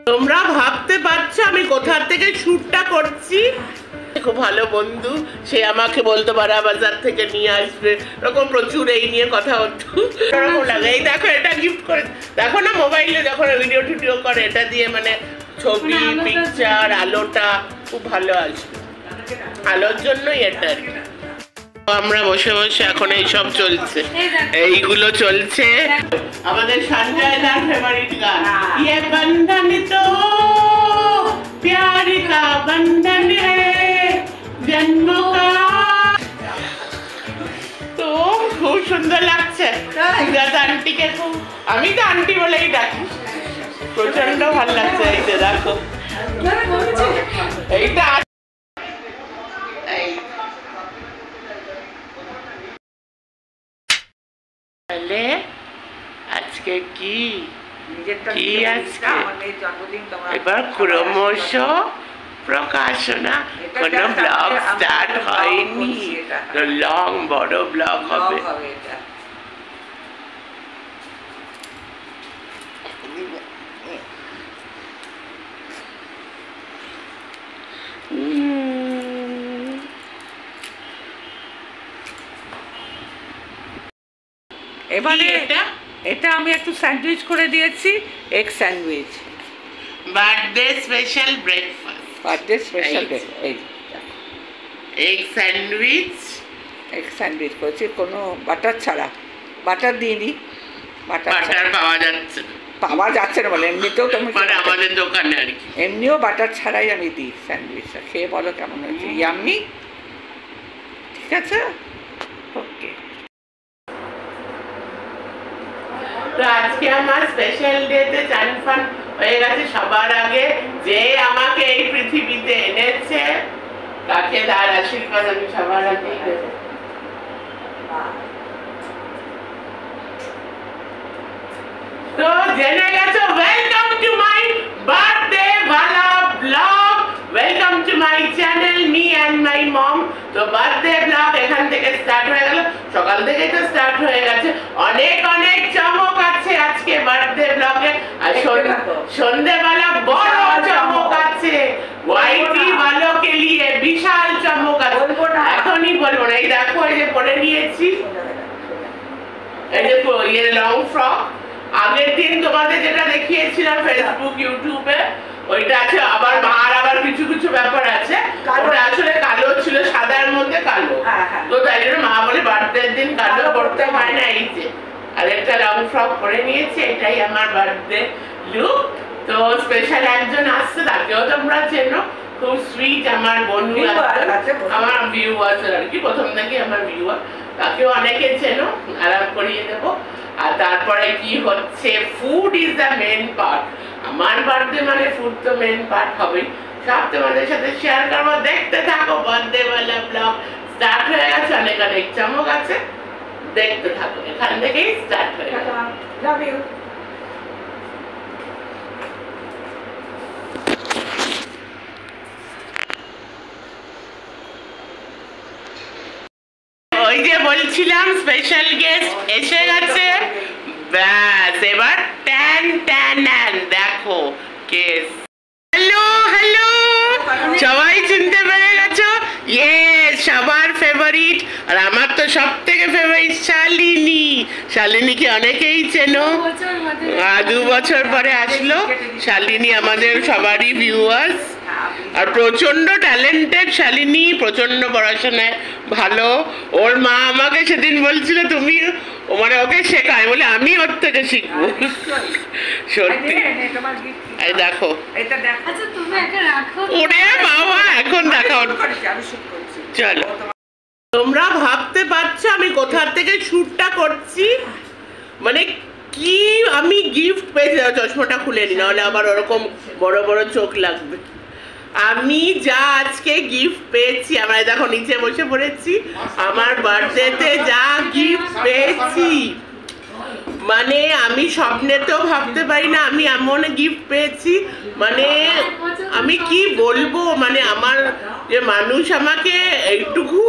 তোমরা ভাবতে পারছো আমি কোথা থেকে শুটটা করছি। খুব ভালো বন্ধু, সে আমাকে বলতো বারা বাজার থেকে নিয়ে আসবে, এরকম প্রচুর এই নিয়ে কথা হতো। এরকম লাগে। এই দেখো এটা গিফট করে, দেখো না মোবাইলে যখন ভিডিও টিডিও করে এটা দিয়ে মানে ছবি পিকচার আলোটা খুব ভালো আসবে, আলোর জন্যই এটা আর কি। আমরা বসে বসে এখন এইসব চলছে, এইগুলো চলছে। আমাদের সঞ্জয় দার ফেভারিট গান ইয়ে বন্ধন তো प्यार का बंधन है जन्म का। তো খুব সুন্দর লাগছে আন্টিকে, খুব আমি তো আন্টি বলেই ডাকি, প্রচন্ড ভালো লাগছে। এই যে দেখো এইটা আজকে কি আজকে এবার ক্রমশ প্রকাশনা, কোনো ব্লগ স্টার্ট হয়নি, লং বড় ব্লগ হবে। এবারে এটা আমি একটু স্যান্ডউইচ করে দিয়েছি, egg sandwich, birthday special breakfast, birthday special egg sandwich. Egg sandwich করেছি কোনো বাটার ছাড়া, বাটার দিইনি, বাটার পাওয়া যাচ্ছে না বলে এমনিতেও তুমি মানে আমাদের দোকানে আর কি এমনিও বাটার ছাড়াই আমি দিই স্যান্ডউইচটা। খেয়ে বলো কেমন হয়েছে, ইয়াম্মি, ঠিক আছে, ওকে। তো আজকে আমার স্পেশাল ডেতে চান ফান হয়ে গেছে। সবার আগে যে আমাকে এই পৃথিবীতে এনেছে তাকে তার আশীর্বাদ আমি সবার আগে দেব। তো জেনে গেছো, ওয়েলকাম টু মাই বার্থডে ওয়ালা blog, welcome to my channel me and my mom. তো বার্থডে ব্লগ এখান থেকে স্টার্ট হয়ে গেল, সকাল থেকেই তো স্টার্ট হয়ে গেছে। অনেক অনেক চমক আছে আজকে বার্থডে ব্লগে, আর সন্ধ্যেবেলা বড় চমক আছে, ওয়াইটি ভালোকে নিয়ে বিশাল চমক আছে, এখনই বলবো না। এই দেখো এই যে পরে নিয়েছি, এই যে লং ফ্রক, আগের দিন তোমাদের যেটা দেখিয়েছিলাম ফেসবুক ইউটিউবে ওইটা আছে, আবার মার আবার কিছু কিছু ব্যাপার আছে, ওটা আসলে কালো ছিল, সাদার মধ্যে কালো, তো তাই জন্য মা বলে বার্থডের দিন কালো পড়তে হয় না। এই যে আর একটা লং ফ্রক পরে নিয়েছি, এটাই আমার বার্থডে লুক। তো স্পেশাল একজন আসছে, তাকেও তোমরা চেনো, খুব সুইট আমার বন্ধু, আমার ভিউয়ার্স আর কি, প্রথম থেকে আমার ভিউয়ার, তাকেও অনেকে চেনো, আরাম করিয়ে দেবো। আর তারপরে কি হচ্ছে, food is the main part. আমার বার্থডে মানে ফুড তো মেন পার্ট হবেই, সব তোমাদের সাথে শেয়ার করবো, দেখতে থাকো। বার্থডে ওয়ালা ব্লগ স্টার্ট হয়ে গেছে, অনেক অনেক চমক আছে, দেখতে থাকো, এখান থেকেই স্টার্ট হয়ে গেছে। Love you. ওই যে বলছিলাম স্পেশাল গেস্ট এসে গেছে, ব্যাস এবার ট্যান ট্যান দেখো কেস। হ্যালো হ্যালো, সবাই চিনতে পেরে গেছো? ইয়েস, সবার ফেভারিট, আর আমার তো সব থেকে ফেভারিট শালিনী। শালিনীকে অনেকেই চেনো, 2 বছর পরে আসলো শালিনী, আমাদের সবারই ভিউয়ার্স, আর প্রচন্ড ট্যালেন্টেড শালিনী, প্রচন্ড পড়াশোনায় ভালো। ওর মা আমাকে সেদিন বলছিল তুমি মানে ওকে শেখায়, বলে আমি ওর থেকে শিখবো। সত্যি, এই দেখো, ওরে বাবা, এখন দেখো, চলো। তোমরা ভাবতে পারছো আমি কোথা থেকে শুটটা করছি, মানে কি আমি গিফট পেয়েছি। চশমাটা খুলে নি, নাহলে আবার ওরকম বড় বড় চোখ লাগবে। আমি যা আজকে গিফট পেয়েছি, আমরা দেখো নিচে বসে পড়েছি, আমার বার্থডেতে যা গিফট পেয়েছি মানে আমি স্বপ্নেতেও ভাবতে পারি না আমি এমন গিফট পেয়েছি। মানে আমি কি বলবো, মানে আমার যে মানুষ আমাকে এইটুকু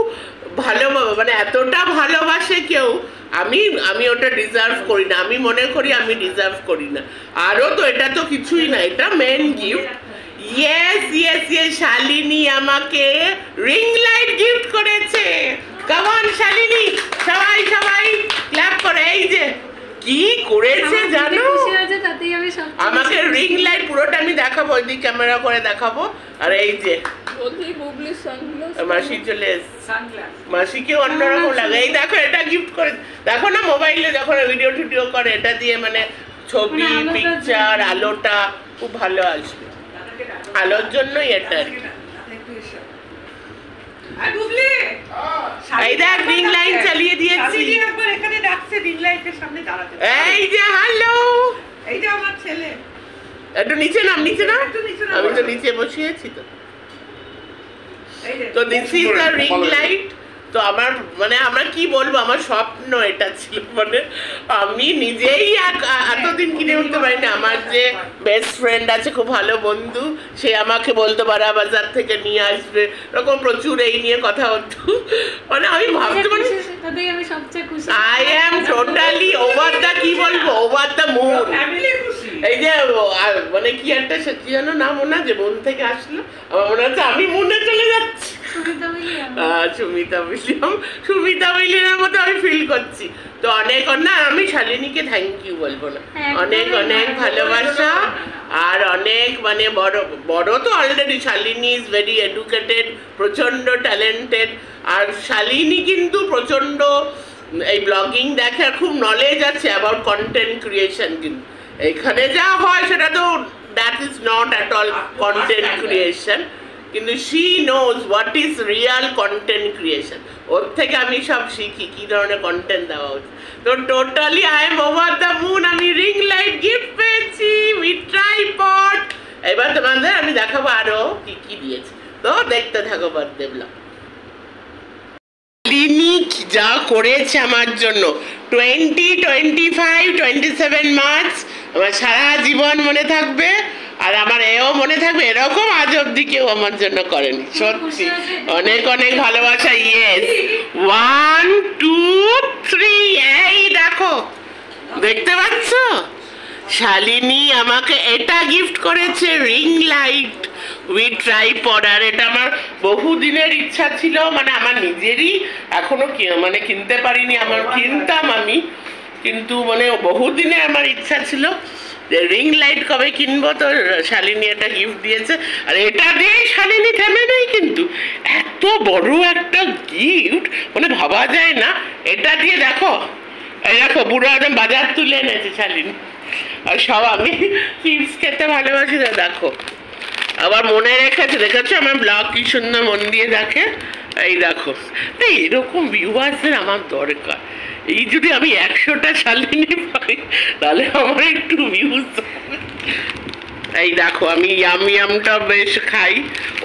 ভালো, মানে এতটা ভালোবাসে কেউ, আমি ওটা ডিজার্ভ করি না, আমি মনে করি আমি ডিজার্ভ করি না। আরও তো এটা তো কিছুই না, এটা main gift. Yes yes yes, Shalini আমাকে রিং লাইট গিফট করেছে। কাম অন শালিনী, সবাই সবাই ক্ল্যাপ করে। এই যে কি করেছে জানো, আমাকে রিং লাইট পুরোটা আমি দেখাবো, ওইদিক ক্যামেরা করে দেখাবো। আর এই যে মাসি চলে এসছে, মাসিকে অন্যরকম লাগে। এই দেখো এটা গিফট করে, দেখো না মোবাইলে যখন ভিডিও টিডিও করে এটা দিয়ে মানে ছবি পিকচার আলোটা খুব ভালো আসবে, আলোর জন্যই এটা আর কি। এই দেখ রিং লাইট চালিয়ে দিয়েছি। এই যে হ্যালো, এই যে আমার ছেলে, একটু নিচে নাম, নিচে নাম, আমি তো নিচে বসিয়েছি তো। তো this is the ring light. তো আমার মানে আমরা কি বলবো, আমার স্বপ্ন এটা ছিল, মানে আমি নিজেই এতদিন কিনে উঠতে পারি না। আমার যে বেস্ট ফ্রেন্ড আছে, খুব ভালো বন্ধু, সে আমাকে বলতো বারা বাজার থেকে নিয়ে আসবে, এরকম প্রচুর এই নিয়ে কথা হতো। মানে আমি ভাবতে পারি I am totally over the, কি বলবো, ওভার দ্য মুন। এই যে মানে কি একটা কি জানো নাম ওনা, যে মন থেকে আসলো, আমার মনে হচ্ছে আমি মনে চলে যাচ্ছি। সুমিতা উইলিয়ামের মতো আমি ফিল করছি। তো অনেক না, আমি শালিনীকে থ্যাংক ইউ বলবো না, অনেক অনেক ভালোবাসা। আর অনেক মানে বড় তো already, Shalini is very educated, প্রচন্ড ট্যালেন্টেড। আর শালিনী কিন্তু প্রচন্ড এই ব্লগিং দেখে, আর খুব নলেজ আছে অ্যাবাউট কন্টেন্ট ক্রিয়েশন। কিন্তু এখানে যা হয় সেটা তো that is not at all content creation, কিন্তু she knows what is real content creation. ওর থেকে আমি সব শিখি কি ধরনের কন্টেন্ট দেওয়া উচিত। তো totally I am over the moon. আমি রিং লাইট গিফট পেয়েছি উইথ ট্রাইপড। এবার তোমাদের আমি দেখাবো আরো কি কি দিয়েছি, তো দেখতে থাকো বার্থডে ব্লগ। শালিনী যা করেছে আমার জন্য 20, 25, 27 মার্চ আমার সারা জীবন মনে থাকবে। আর আমার এও মনে থাকবে, এরকম আজ অব্দি কেউ আমার জন্য করেনি। সত্যি অনেক অনেক ভালোবাসা। ইয়েস, 1, 2, 3। এই দেখো, দেখতে পাচ্ছ, শালিনী আমাকে এটা গিফট করেছে, রিং লাইট উইথ ট্রাইপড। আর এটা আমার বহুদিনের ইচ্ছা ছিল, মানে আমার নিজেরই এখনো মানে কিনতে পারিনি, আমার কিনতাম আমি, কিন্তু মানে বহুদিনে আমার ইচ্ছা ছিল যে রিং লাইট কবে কিনবো। তো শালিনী এটা গিফট দিয়েছে, আর এটা দিয়ে শালিনী থেমে নেই, কিন্তু এত বড় একটা গিফট মানে ভাবা যায় না। এটা দিয়ে দেখো, এই দেখো পুরো একদম বাজার তুলে এনেছে শালিনী। আর সব আমি চিপস খেতে ভালোবাসি, দেখো আবার মনে রেখেছে, দেখেছো আমার ব্লগ কি সুন্দর মন দিয়ে দেখে। এই দেখো, এরকম ভিউয়ার্সের আমার দরকার। এই যদি আমি 100টা শালিনী পাই তাহলে আমার একটু ভিউজ। এই দেখো আমি ইয়ামটা বেশ খাই,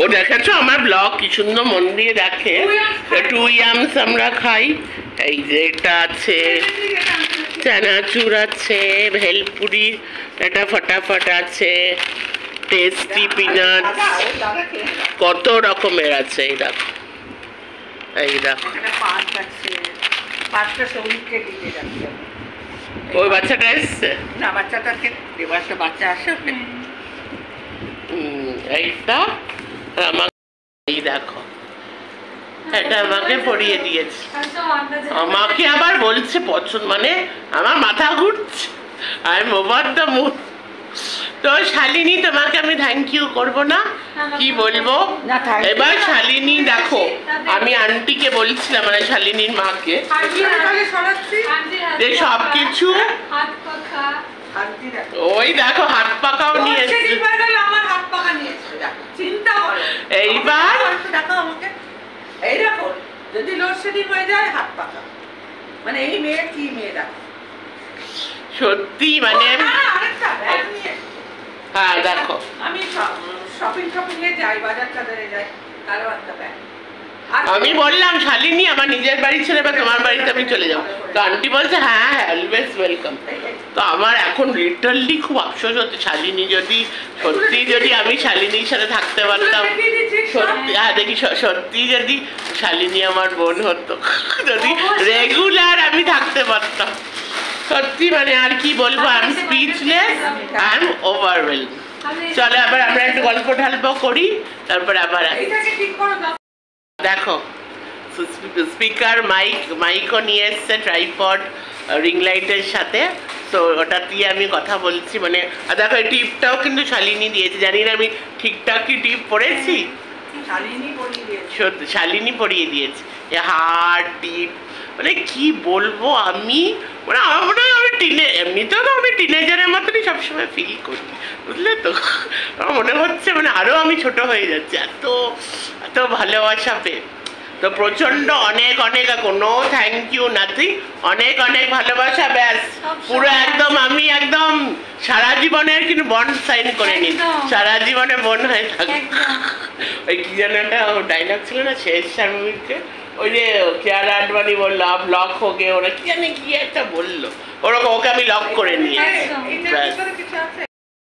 ও দেখেছো আমার ব্লগ কি সুন্দর মন দিয়ে দেখে। 2 ইয়ামস আমরা খাই। এই যে এটা আছে চানাচুর আছে, ভেলপুরি, এটা ফটাফট আছে, টেস্টি পিনাট, কত রকমের আছে। এই দেখো, এই দেখো ওই বাচ্চাটা এসছে না, বাচ্চাটাকে দেবাসে বাচ্চা আসে। এইটা আমার, এই দেখো এটা আমাকে পরিয়ে দিয়েছে, আমাকে আবার বলছে পছন্দ, মানে আমার মাথা ঘুরছে। I am over the moon. তো শালিনী তোমাকে আমি থ্যাংক ইউ করবো না, কি বলবো। এবার শালিনী দেখো, আমি আন্টিকে বলছিলাম, মানে শালিনীর মাকে, যে সবকিছু ওই দেখো হাত পাকাও নিয়ে এসেছে। এইবার এই দেখো, যদি লোডশেডিং হয়ে যায় হাত পাকা, মানে এই মেয়ে কি মেয়ে দেখো, সত্যি মানে হ্যাঁ দেখো আমি শপিং এ যাই, বাজার টাজারে যাই, কারো একটা ব্যাগ আমি বললাম শালিনী আমার নিজের বাড়ি ছেড়ে বা তোমার বাড়িতে আমি চলে যাবো, তো আন্টি বলছে হ্যাঁ হ্যাঁ অলওয়েজ ওয়েলকাম। তো আমার এখন লিটারলি খুব আফসোস হচ্ছে, শালিনী যদি সত্যি যদি আমি শালিনীর সাথে থাকতে পারতাম, সত্যি হ্যাঁ দেখি সত্যি যদি শালিনী আমার বোন হতো, যদি রেগুলার আমি থাকতে পারতাম, সত্যি মানে আর কি বলবো, I am speechless, I am overwhelmed. চলো আবার আমরা একটু গল্প ঢালব করি, তারপরে আবার দেখো স্পিকার মাইকও নিয়ে এসছে, ট্রাইপড রিং লাইটের সাথে, তো ওটা দিয়ে আমি কথা বলছি। মানে দেখো এই টিপটাও কিন্তু শালিনী দিয়েছে, জানি না আমি ঠিকঠাক কি টিপ পরেছি, শালিনী পরিয়ে দিয়েছে, হার্ট টিপ, মানে কি বলবো আমি, মানে আমার মনে হয় আমি এমনিতেও তো আমি টিনেজারের মতনই সবসময় ফিল করি, বুঝলে তো, আমার মনে হচ্ছে মানে আরও আমি ছোট হয়ে যাচ্ছি এত এত ভালোবাসা পেয়ে। তো প্রচণ্ড অনেক অনেক কোনো থ্যাংক ইউ নাথিং, অনেক অনেক ভালোবাসা, ব্যাস পুরো একদম আমি একদম সারা জীবনের কিন্তু বন্ড সাইন করে নিই, সারা জীবনে বোন হয়ে থাকি। ওই কি যেন একটা ডায়লগ ছিল না শেষ মুভিতে, ওই যে কেয়ার আডবাণী বললো আপ লক হোকে, ওরা কি জানি কি একটা বললো, ওরকম ওকে আমি লক করে নিয়েছি।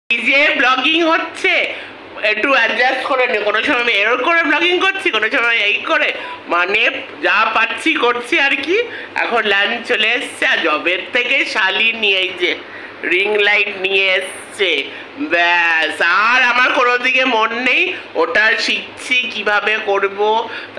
এই যে ব্লগিং হচ্ছে একটু অ্যাডজাস্ট করে নি, কোনো সময় আমি এরর করে ব্লগিং করছি, কোনো সময় এই করে, মানে যা পাচ্ছি করছি আর কি। এখন লাঞ্চ চলে এসছে, আর জবের থেকে শালিনী এই যে রিং লাইট নিয়ে এসছে, ব্যাস আর আমার কোনো দিকে মন নেই, ওটা শিখছি কিভাবে করব,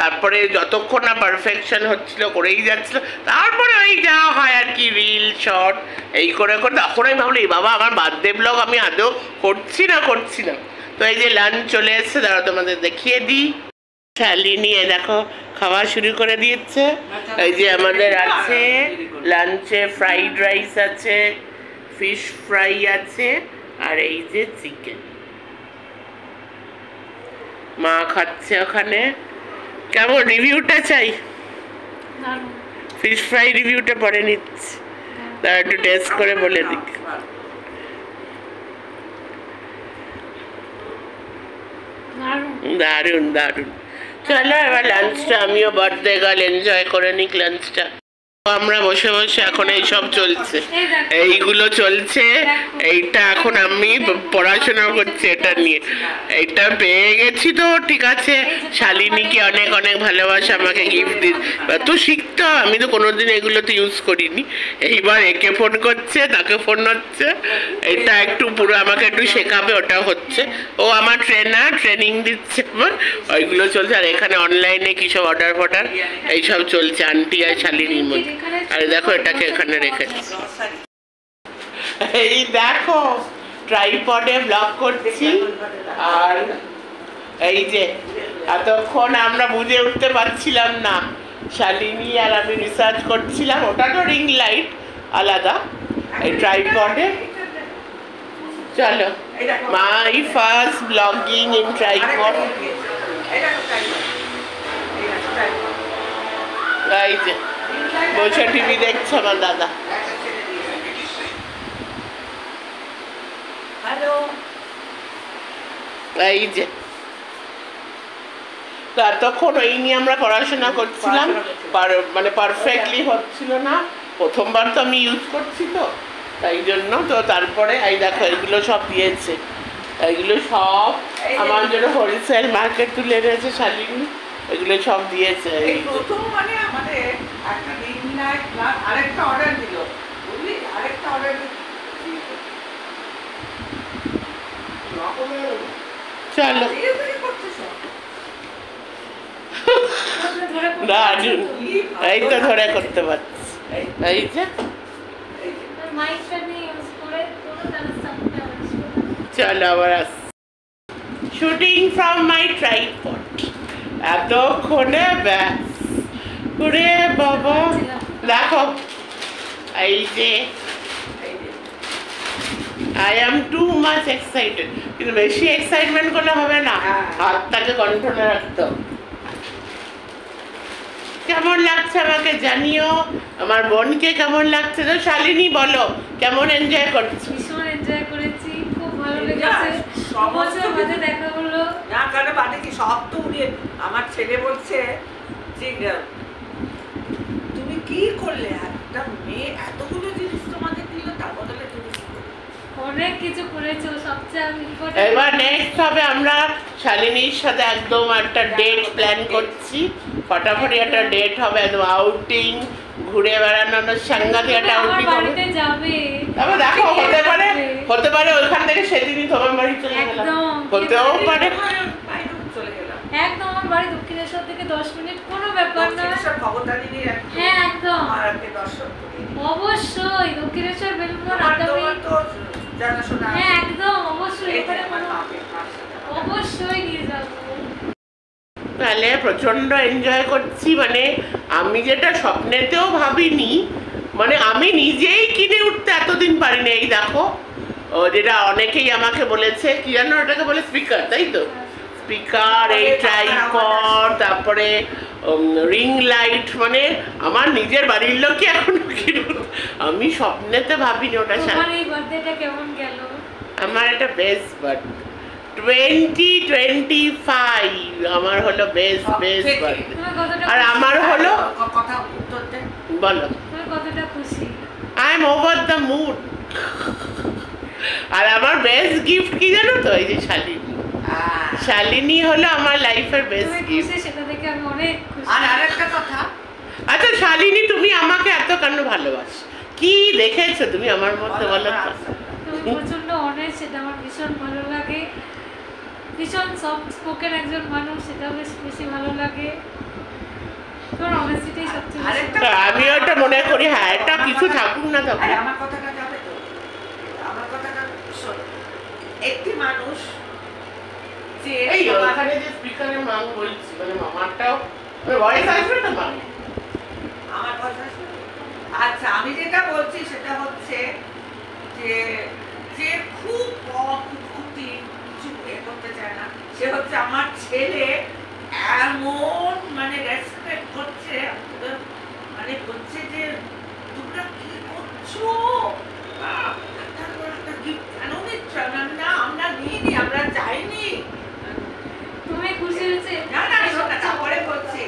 তারপরে যতক্ষণ না পারফেকশন হচ্ছিল করেই যাচ্ছিল, তারপরে ওই যা হয় আর কি রিল শর্ট এই করে করে, তখন আমি ভাবলি বাবা আমার বার্থডে ব্লগ আমি আদৌ করছি না। তো এই যে লাঞ্চ চলে এসছে, দাঁড়া তোমাদের দেখিয়ে দিই। শালিনী দেখো খাওয়া শুরু করে দিয়েছে, এই যে আমাদের আছে লাঞ্চে ফ্রাইড রাইস আছে, ফিশ ফ্রাই আছে, আর এই যে চিকেন মা খাচ্ছে ওখানে। কেমন রিভিউটা চাই? ফিশ ফ্রাই রিভিউটা পরে নিচ্ছি, তারা একটু টেস্ট করে বলে দিক। দারুণ দারুণ। চলো এবার লাঞ্চটা আমিও বার্থডে গার্ল এনজয় করে নিক লাঞ্চটা। আমরা বসে বসে এখন এইসব চলছে, এইগুলো চলছে, এইটা এখন আমি পড়াশোনা করছি এটা নিয়ে, এইটা পেয়ে গেছি তো ঠিক আছে। শালিনীকে অনেক অনেক ভালোবাসা, আমাকে গিফট দিচ্ছে, তো শিখতে হয়, আমি তো কোনোদিন এগুলো তো ইউজ করিনি, এইবার একে ফোন করছে তাকে ফোন হচ্ছে, এটা একটু পুরো আমাকে একটু শেখাবে, ওটা হচ্ছে, ও আমার ট্রেনিং দিচ্ছে আমার, ওইগুলো চলছে। আর এখানে অনলাইনে কিসব অর্ডার ফর্ডার এইসব চলছে আন্টি আর শালিনীর মধ্যে। আরে দেখো এটাকে এখানে রেখেছি, এই দেখো ট্রাইপডে ব্লগ করছি, আর এই যে এতক্ষণ আমরা বুঝে উঠতে পারছিলাম না, শালিনী আর আমি রিসার্চ করছিলাম, ওটা তো রিং লাইট আলাদা, এই ট্রাইপডে। চলো my first blogging in tripod. এই যে বসে টিভি দেখছে আমার দাদা। এই যে তখন ওই নিয়ে আমরা পড়াশোনা করছিলাম, মানে পারফেক্টলি হচ্ছিল না, প্রথমবার তো আমি ইউজ করছি তো তাই জন্য। তো তারপরে এই দেখো এগুলো সব দিয়েছে, এগুলো সব আমার জন্য হোলসেল মার্কেট তুলে এনেছে শালিনী, এগুলো সব দিয়েছে। চলো দারুন, এই তো ধরে করতে পারছি, এই যে চলো আবার আস শুটিং ফ্রম মাই ট্রাইপড। এতক্ষণে ব্যাস করে বাবা দেখো এই যে I am too much excited, কিন্তু বেশি এক্সাইটমেন্ট করলে হবে না, হাতটাকে কন্ট্রোলে রাখতে হবে। কেমন লাগছে আমাকে জানিও, আমার বোনকে কেমন লাগছে, তো শালিনী বলো কেমন এনজয় করছো? ভীষণ এনজয় করেছি, খুব ভালো লেগেছে, বছর বাদে দেখা হলো। না কারণ বাদে কি সব তো উড়িয়ে, আমার ছেলে বলছে তুমি কি করলে? একটা মেয়ে এতগুলো জিনিস তোমাকে দিল, তার বদলে তুমি অনেক কিছু করেছো। সবচেয়ে এবার নেক্সট হবে আমরা শালিনীর সাথে একদম একটা ডেট প্ল্যান করছি। ফটাফট একটা ডেট হবে, একদম আউটিং, ঘুরে বেড়ানোর সাংঘাতিক একটা আউটিং হবে। তারপর দেখো, হতে পারে ওইখান থেকে সেদিনই তোমার বাড়ি চলে গেলাম, হতেও পারে চলে গেলাম। একদম আমার বাড়ি দক্ষিণেশ্বর থেকে 10 মিনিট, কোনো ব্যাপার না। ভগবতারিণীর হ্যাঁ একদম দর্শন করি অবশ্যই। দক্ষিণেশ্বর বেলুড়মঠ জানাশোনা। হ্যাঁ একদম অবশ্যই, এখানে অবশ্যই নিয়ে যাবো। তাহলে প্রচন্ড এনজয় করছি, মানে আমি যেটা স্বপ্নেতেও ভাবিনি, মানে আমি নিজেই কিনে উঠতে এতদিন পারিনি। এই দেখো, যেটা অনেকেই আমাকে বলেছে, কি জানো ওটাকে বলে, স্পিকার, তাই তো? স্পিকার, এই ট্রাইপড, তারপরে রিং লাইট, মানে আমার নিজের বাড়ির লোকই এখনো কিনে, আমি স্বপ্নেতে ভাবিনি ওটা। তোমার এই বার্থডেটা কেমন গেল? আমার এটা বেস্ট বার্থডে 2025 আমার হলো বেস্ট বার্থডে। আর আমার হলো, কথা উত্তর দেন, বলো তুমি কতটা খুশি? I am over the mood. আর আমার বেস্ট গিফট কি জানো তো? এই যে শালিনী। শালিনী হলো আমার লাইফের বেস্ট গিফট। সেটা দেখে আমি অনেক খুশি। আর আরেকটা কথা, আচ্ছা শালিনী, তুমি আমাকে এত কেন ভালোবাসো? কি দেখেছো তুমি আমার মধ্যে, বলো তো? তুমি প্রচন্ড অনেস্ট, সেটা আমার ভীষণ ভালো লাগে। ভীষণ সফট স্পোকেন একজন মানুষ, সেটা বেশ বেশি ভালো লাগে। তোমার অনেস্টিটাই সবচেয়ে বেশি। আমি ওটা মনে করি, হ্যাঁ, এটা কিছু থাকুক না থাকুক। আমার কথাটা যাবে তো? আমার কথাটা শোনো, একটি মানুষ যে এই ওখানে যে স্পিকারের মাং বলছি, মানে মামারটাও ভয়েস আসবে তো মা? আমার কথা শোনো। আচ্ছা, আমি যেটা বলছি সেটা হচ্ছে যে যে খুব অকুতি, কিছু করতে চায় না, সে হচ্ছে আমার ছেলে। এমন মানে রেসপেক্ট করছে, মানে বলছে যে তোমরা কি করছো, একটা গিফট কেন দিচ্ছ? না আমরা নিইনি, আমরা চাইনি। তুমি খুশি হয়েছে? না না, পরে বলছে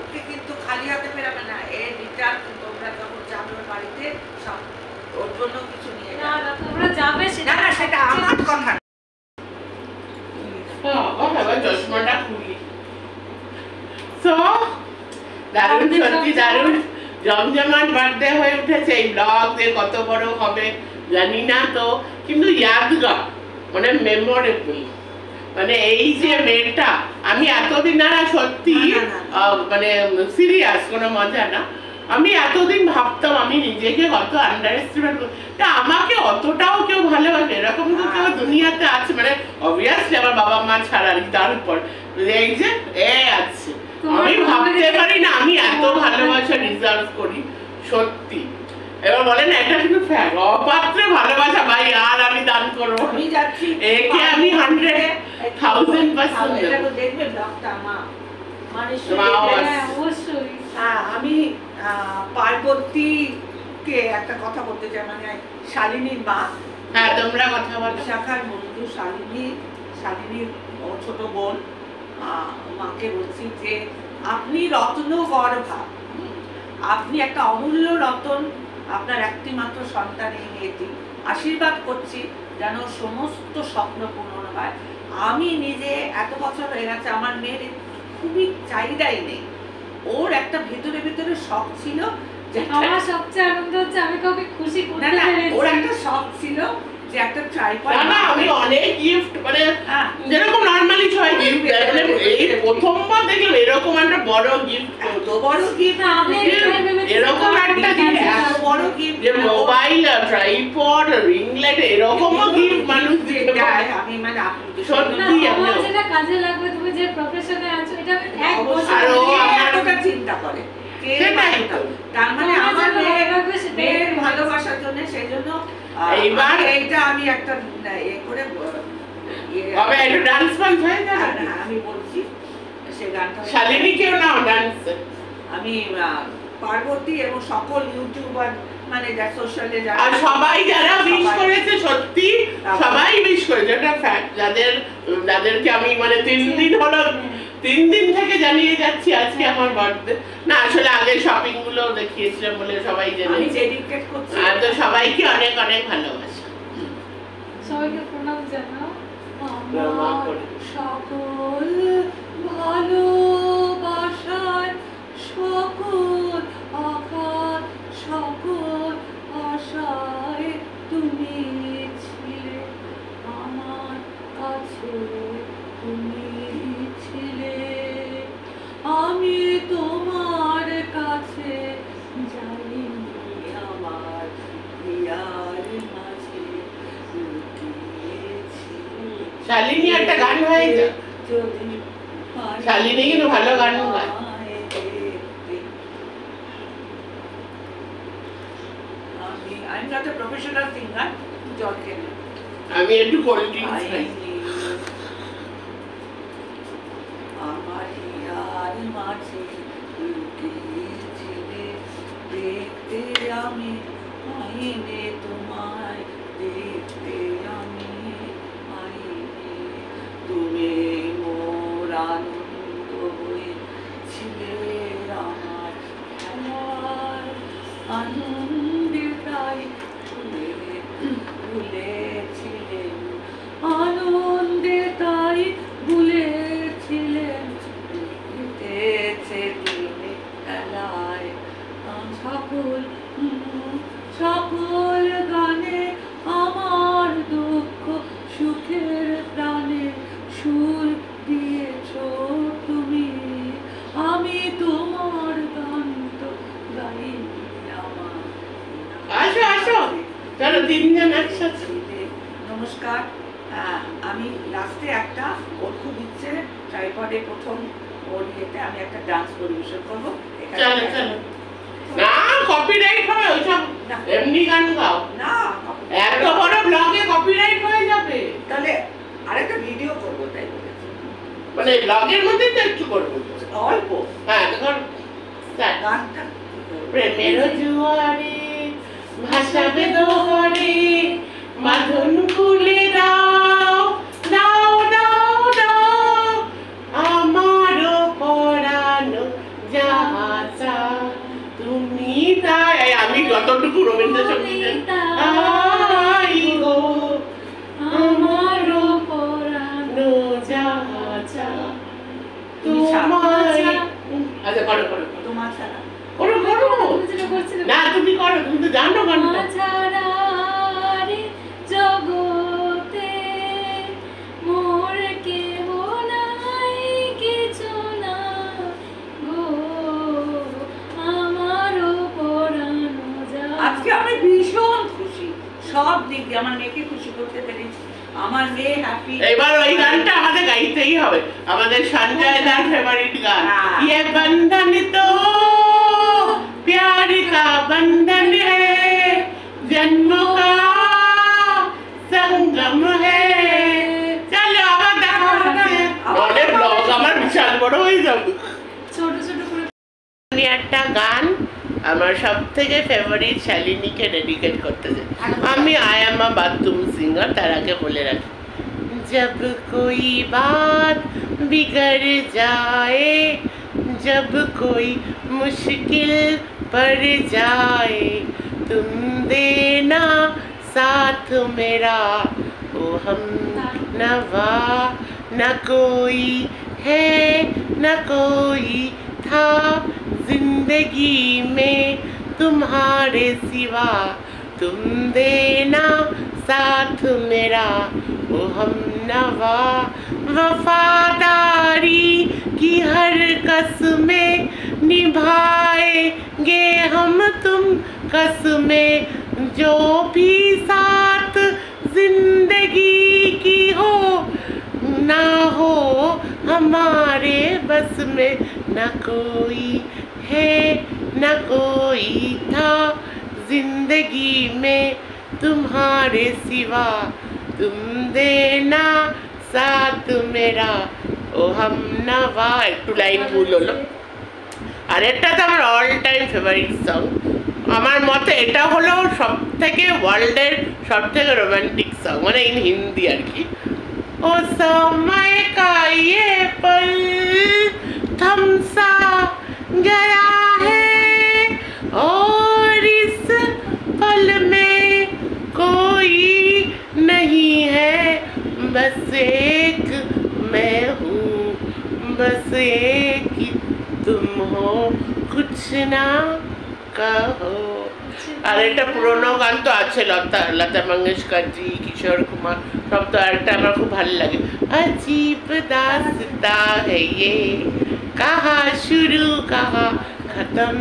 ওকে কিন্তু খালি হাতে ফেরাবে না, এর রিটার্ন তোমরা যখন যাবে বাড়িতে সব ওর জন্য কিছু নিয়ে না না, তোমরা যাবে সেটা না, সেটা আমার কথা। চশমাটা খুলি। তো দারুণ, সত্যি দারুণ জমজমাট বার্থডে হয়ে উঠেছে। এই ব্লগ যে কত বড় হবে জানি না তো, কিন্তু ইয়াদগার, মানে মেমোরেবল। মানে এই যে মেয়েটা, আমি এতদিন না, সত্যি মানে সিরিয়াস, কোনো মজা না, আমি এতদিন ভাবতাম আমি নিজেকে কত আন্ডার এস্টিমেট করি, আমাকে অতটাও কেউ ভালোবাসে এরকম তো কেউ দুনিয়াতে আছে, মানে অবভিয়াসলি আমার বাবা মা ছাড়া, তার উপর এই যে আছে, আমি ভাবতে পারি না আমি এত ভালোবাসা ডিজার্ভ করি, সত্যি। এবার বলেন একটা কিন্তু অপাত্রে ভালোবাসা ভাই, আর আমি দান করবো, আমি যাচ্ছি একে আমি 100,000% দেবো। দেখবে ব্লগটা মা, মানে অবশ্যই। আমি পার্বতীকে একটা কথা বলতে চাই, মানে শালিনীর মা। হ্যাঁ, তোমরা কথা বলো। শাখার বন্ধু শালিনীর ছোট বোন, মাকে বলছি যে আপনি রত্ন গর্ভা, আপনি একটা অমূল্য রতন, আপনার একটি মাত্র সন্তান এই মেয়েটি, আশীর্বাদ করছি যেন সমস্ত স্বপ্ন পূরণ হয়। আমি নিজে এত বছর হয়ে গেছে, আমার মেয়ের খুবই চাহিদাই নেই, ওর একটা ভিতরে ভিতরে শখ ছিল। আমার সবচেয়ে আনন্দ হচ্ছে আমি কাউকে খুশি করতে পেরেছি। ওর একটা শখ ছিল যে একটা ট্রাইপড, না আমি অনেক গিফট, মানে যেরকম নরমালি ছয় গিফট দেয়, মানে এই প্রথমবার দেখলাম এরকম একটা বড় গিফট, এত বড় গিফট, এরকম একটা গিফট, এত বড় গিফট, যে মোবাইল, ট্রাইপড, রিং লাইট, এরকমও গিফট মানুষ দিতে পারে। আমি মানে সত্যি আমার যেটা কাজে লাগবে, তুমি যে প্রফেশনে আছো, এটা আমি এক বছর এতটা চিন্তা করে, তার মানে আমার মেয়ের ভালোবাসার জন্য, সেই জন্য এইবার এইটা আমি একটা করে একটু ডান্স ফান্স হয়ে যায়, আমি বলছি সে গানটা শালিনী কেউ না ডান্স, আমি পার্বতী এবং সকল ইউটিউবার, মানে যা সোশ্যালে যারা, আর সবাই যারা উইশ করেছে, সত্যি সবাই উইশ করেছে, এটা ফ্যাক্ট। যাদেরকে আমি মানে 3 দিন হলো 3 দিন থেকে জানিয়ে যাচ্ছি আজকে আমার বার্থডে। না আসলে আগে শপিং গুলো দেখিয়েছিলাম বলে সবাই আমি জেনেছে। ডেডিকেট করছি। তো সবাইকে অনেক অনেক ভালোবাসা। সবাইকে প্রণাম জানাও। আমার সকল ভালোবাসার সকল আঘাত সকল আশায় তুমি ছিলে আমার কাছে, তুমি ছিলে। আমি তোমার কাছে যাইনি, আমার প্রিয়ার মাঝে লুকিয়েছিলে। শালিনী একটা গান হয়ে যায়। যদি শালিনী কিন্তু ভালো গান গায়। I'm not a professional singer. জল খেলে আমি একটু কোল্ড ড্রিঙ্কস খাই। আমার হিয়ার মাঝে লুকিয়েছিলে, দেখতে আমি আইনে তোমায়, দেখতে আমি আইনে। তুমি মোর আনন্দ হয়েছিলে, আমার খেলার আনন্দে তাই ভুলেছিলেন, আনন্দে তাই ভুলেছিলেন। জিতেছে দিনে খেলায় সকল সকল গানে, আমার দুঃখ সুখের প্রাণে সুর দিয়েছ তুমি। আমি তোমার গান তো গাইনি, আমার আসো আসো, চলো 3 জন একসাথে। নমস্কার। আমি লাস্টে একটা ওর খুব ইচ্ছে ট্রাইপডে প্রথম ওর ইয়েতে আমি একটা ডান্স পরিবেশন করবো। চলো চলো। না কপিরাইট হবে ওইসব, না। এমনি গান গাও না, এত বড় ব্লগে কপিরাইট হয়ে যাবে। তাহলে আরেকটা ভিডিও করবো তাই বলেছি, মানে ব্লগের মধ্যে তো একটু করবো। অল্প হ্যাঁ তখন গানটা প্রেমের জুয়ারে ভাসাবে দোহরে, মাধন খুলে দাও দাও দাও দাও, আমারও পরানো যাহা চাও তুমি তাই। আমি যতটুকু রবীন্দ্রসঙ্গীত তাই গো, আমারও পরানো যাহা চাও তোমায়। আচ্ছা করো করো তোমার ছাড়া করো করো। তুমি যেটা করছিলে না তুমি করো, তুমি তো জানো গানটা। ছাড়া রে জগতে মোর কেহ নাই, কিছু না গো, আমারও পরানো যায়। আজকে আমি ভীষণ খুশি, সব দিক দিয়ে আমার মেয়েকে খুশি করতে পেরেছি, আমার মেয়ে হ্যাপি। এবার ওই গানটা আমাদের গাইতেই হবে, আমাদের সঞ্জয় দার ফেভারিট গান। হ্যাঁ। ये बंधन तो प्यार का बंधन है, जन्मों का संगम है। চলো আবার দেখা হচ্ছে। বলে ব্লগ আমার বিশাল বড় হয়ে যাবে। ছোট ছোট করে আমি একটা গান আমার সব থেকে ফেভারিট শালিনীকে ডেডিকেট করতে চাই। আমি I am a bathroom singer, তার আগে বলে রাখি, जब कोई बात बिगड़ जाए, जब कोई मुश्किल पड़ जाए, तुम देना साथ मेरा, ओ हम नवा, न कोई है न कोई था जिंदगी में तुम्हारे सिवा, तुम देना साथ मेरा, ओ हम नवा। वफादारी की हर कसमें निभाएंगे हम तुम कसमें, जो भी साथ जिंदगी की हो ना हो हमारे बस में, न कोई है न कोई था जिंदगी में तुम्हारे सिवा, तुम देना साथ मेरा, ও হাম নওয়া। একটু লাইন ভুল হলো। আর এটা তো আমার অল টাইম ফেভারিট সং। আমার মতে এটা হলো সব থেকে ওয়ার্ল্ডের সব থেকে রোমান্টিক সং, মানে ইন হিন্দি আর কি। ও সময় কা ইয়ে পল थम सा गया है और इस पल में कोई नहीं है, बस एक मैं हूँ, बस एक ही तुम हो, कुछ ना कहो। আর এটা পুরোনো গান তো আছে, লতা মঙ্গেশকর জি, কিশোর কুমার, সব তো একটা আমার খুব ভালো লাগে। अजीब दास्ता है ये, कहाँ शुरू कहाँ खत्म,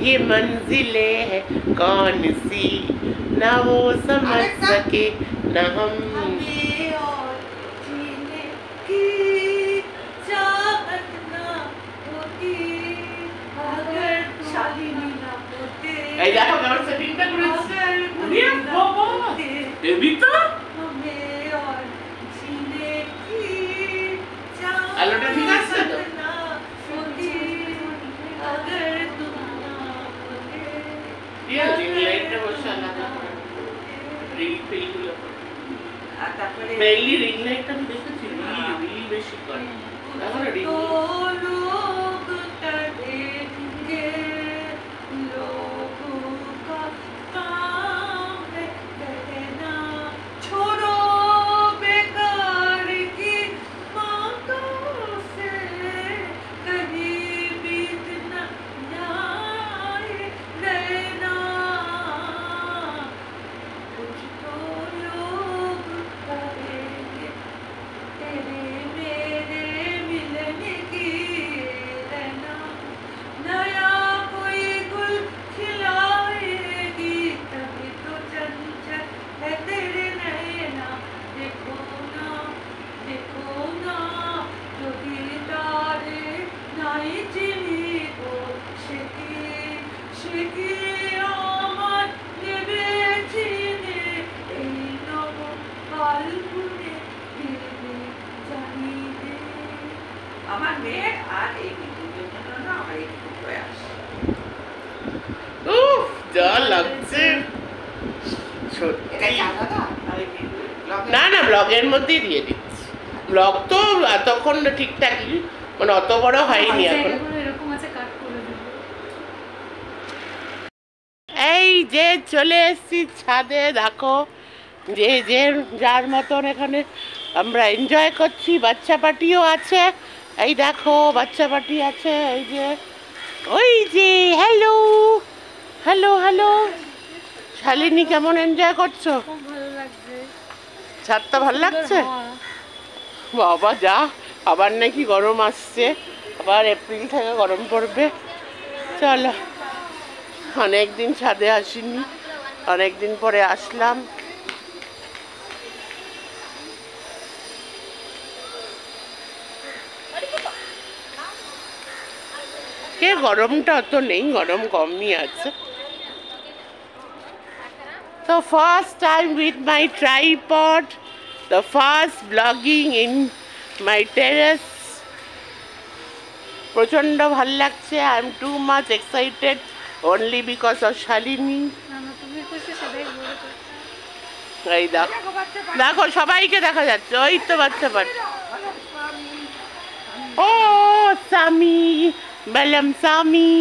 ये मंजिलें है कौन सी, ना वो समझ सके ना हम। এই দেখো কেমন সেটিংটা করেছে, ওরে বাবা দেবিতা, আলোটা ঠিক আছে তো? ये रिंग लाइट টা বসানো, রিল ফিল গুলো, আর তারপরে মেইনলি রিং লাইটটা আমি দেখেছি রিল বেশি করে, এখন রিং আমার মেয়ে আর এই দুটোর জন্য না আমার এই দুটোই আসে। উফ যা লাগছে না না ব্লগের মধ্যেই দিয়ে দিচ্ছি, ব্লগ তো এতক্ষণ ঠিকঠাকই, মানে অত বড় হয়নি এখন। এই যে চলে এসেছি ছাদে, দেখো যে যে যার মতন এখানে আমরা এনজয় করছি, বাচ্চা পার্টিও আছে, এই দেখো বাচ্চা পার্টি আছে, এই যে ওই যে হ্যালো হ্যালো হ্যালো। শালিনী কেমন এনজয় করছো? ছাদটা ভালো লাগছে? বাবা যা, আবার নাকি গরম আসছে, আবার এপ্রিল থেকে গরম পড়বে। চলো, অনেকদিন ছাদে আসিনি, অনেকদিন পরে আসলাম। কে গরমটা অত নেই, গরম কমই আছে। So first time with my tripod, the first vlogging in my terrace. প্রচন্ড ভাল লাগছে, I am too much excited only because of Shalini. এই দেখো দেখো সবাইকে দেখা যাচ্ছে, ওই তো বাচ্চা পার্টি। ও সামি বলম সামি,